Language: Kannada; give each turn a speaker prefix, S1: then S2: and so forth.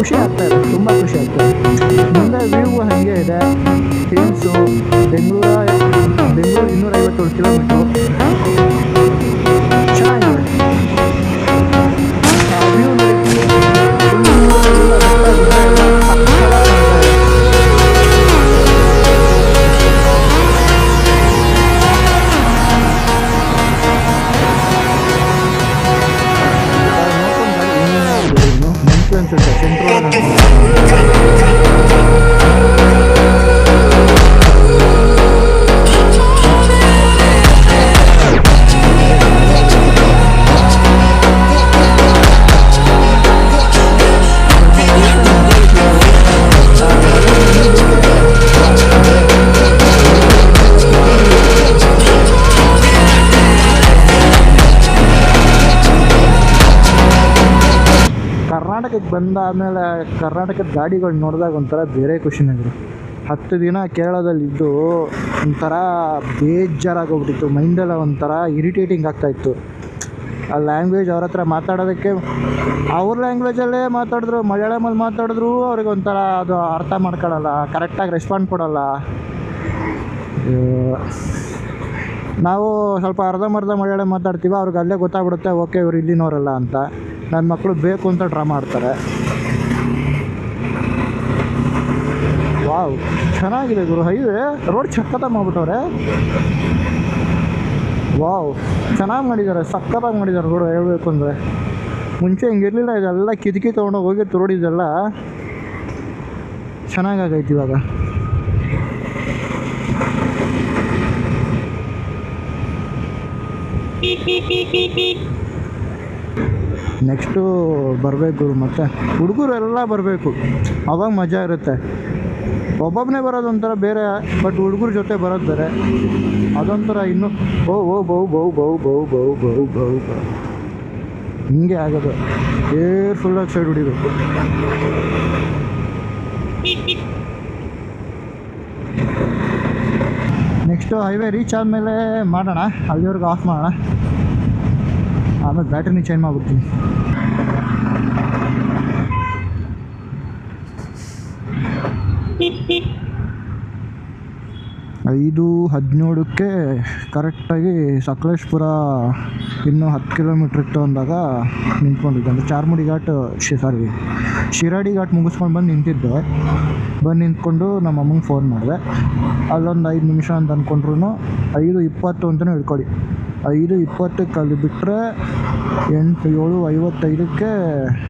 S1: ಖುಷಿ ಆಗ್ತಾಯಿದೆ, ತುಂಬ ಖುಷಿ ಆಗ್ತಾಯಿದೆ. ಮುಂದೆ ವ್ಯೂ ಹಾಗೆ ಇದೆ. Hills, Bengaluru 257 kilometre. ಚೆನ್ನಾಗಿದೆ ವ್ಯೂ. ಅನ್ಸುತ್ತೆ ಸೆಂಟ್ರಲ್ ಕರ್ನಾಟಕಕ್ಕೆ ಬಂದಾದಮೇಲೆ ಕರ್ನಾಟಕದ ಗಾಡಿಗಳು ನೋಡಿದಾಗ ಒಂಥರ ಬೇರೆ ಖುಷಿನೇ ಇದೆ. 10 ದಿನ ಕೇರಳದಲ್ಲಿದ್ದು ಒಂಥರ ಬೇಜಾರಾಗೋಗ್ಬಿಟ್ಟಿತ್ತು. ಮೈಂಡೆಲ್ಲ ಒಂಥರ ಇರಿಟೇಟಿಂಗ್ ಆಗ್ತಾಯಿತ್ತು. ಆ ಲ್ಯಾಂಗ್ವೇಜ್ ಅವ್ರ ಹತ್ರ ಮಾತಾಡೋದಕ್ಕೆ ಅವ್ರ ಲ್ಯಾಂಗ್ವೇಜಲ್ಲೇ ಮಾತಾಡಿದ್ರು, ಮಲಯಾಳಮಲ್ಲಿ ಮಾತಾಡಿದ್ರು ಅವ್ರಿಗೆ ಒಂಥರ ಅದು ಅರ್ಥ ಮಾಡ್ಕೊಳ್ಳಲ್ಲ, ಕರೆಕ್ಟಾಗಿ ರೆಸ್ಪಾಂಡ್ ಕೊಡೋಲ್ಲ. ನಾವು ಸ್ವಲ್ಪ ಅರ್ಧಂಬರ್ಧ ಮಲಯಾಳಂ ಮಾತಾಡ್ತೀವಿ, ಅವ್ರಿಗೆ ಅಲ್ಲೇ ಗೊತ್ತಾಗ್ಬಿಡುತ್ತೆ ಓಕೆ ಇವ್ರು ಇಲ್ಲಿನವರಲ್ಲ ಅಂತ. ನನ್ನ ಮಕ್ಕಳು ಬೇಕು ಅಂತ ಡ್ರಾ ಮಾಡ್ತಾರೆ. ವಾವ್, ಚೆನ್ನಾಗಿದೆ ಗುರು. ಹೈವೇ ರೋಡ್ ಸಕ್ಕತ್ತಾಗಿ ಮಾಡಿಬಿಟ್ಟವ್ರೆ. ವಾವ್, ಚೆನ್ನಾಗಿ ಮಾಡಿದ್ದಾರೆ, ಸಕ್ಕತ್ತಾಗಿ ಮಾಡಿದ್ದಾರೆ ರೋಡು. ಹೇಳ್ಬೇಕು ಅಂದರೆ ಮುಂಚೆ ಹಿಂಗಿರಲಿಲ್ಲ, ಇದೆಲ್ಲ ಕಿಟಕಿ ತೊಗೊಂಡೋಗಿ ಹೋಗಿತ್ತು ರೋಡ್. ಇದೆಲ್ಲ ಚೆನ್ನಾಗಾಗೈತಿ ಇವಾಗ. ನೆಕ್ಸ್ಟು ಬರಬೇಕು ಮತ್ತು ಹುಡುಗರೆಲ್ಲ ಬರಬೇಕು, ಅವಾಗ ಮಜಾ ಇರುತ್ತೆ. ಒಬ್ಬೊಬ್ಬನೇ ಬರೋದು ಒಂಥರ ಬೇರೆ, ಬಟ್ ಹುಡುಗರ ಜೊತೆ ಬರೋದು ಬೇರೆ, ಅದೊಂಥರ ಇನ್ನೂ ಬೌ ಹಿಂಗೆ ಆಗೋದು. ಕೇರ್ಫುಲ್ಲಾಗಿ ಸೈಡ್ ಹೊಡಿಬೇಕು. ನೆಕ್ಸ್ಟು ಹೈವೇ ರೀಚ್ ಆದಮೇಲೆ ಮಾಡೋಣ, ಅಲ್ಲಿವರೆಗೂ ಆಫ್ ಮಾಡೋಣ, ಆಮೇಲೆ ಬ್ಯಾಟ್ರಿನ ಚೇಂಜ್ ಮಾಡಿಬಿಡ್ತೀನಿ. ಐದು 17ಕ್ಕೆ ಕರೆಕ್ಟಾಗಿ ಸಕಲೇಶ್ಪುರ ಇನ್ನೂ 10 ಕಿಲೋಮೀಟ್ರ್ ಇತ್ತು ಅಂದಾಗ ನಿಂತ್ಕೊಂಡಿದ್ದೆ. ಅಂದರೆ ಚಾರ್ಮುಡಿ ಘಾಟ್ ಶಿರಾಡಿ ಘಾಟ್ ಮುಗಿಸ್ಕೊಂಡು ಬಂದು ನಿಂತಿದ್ದೆ. ಬಂದು ನಿಂತ್ಕೊಂಡು ನಮ್ಮ ಅಮ್ಮಂಗೆ ಫೋನ್ ಮಾಡಿದೆ. ಅಲ್ಲೊಂದು 5 ನಿಮಿಷ ಅಂತ ಅಂದ್ಕೊಂಡ್ರು 5:20 ಅಂತಲೇ ಹೇಳ್ಕೊಳ್ಳಿ. 5:20ಕ್ಕೆ ಅಲ್ಲಿ ಬಿಟ್ಟರೆ 7:55ಕ್ಕೆ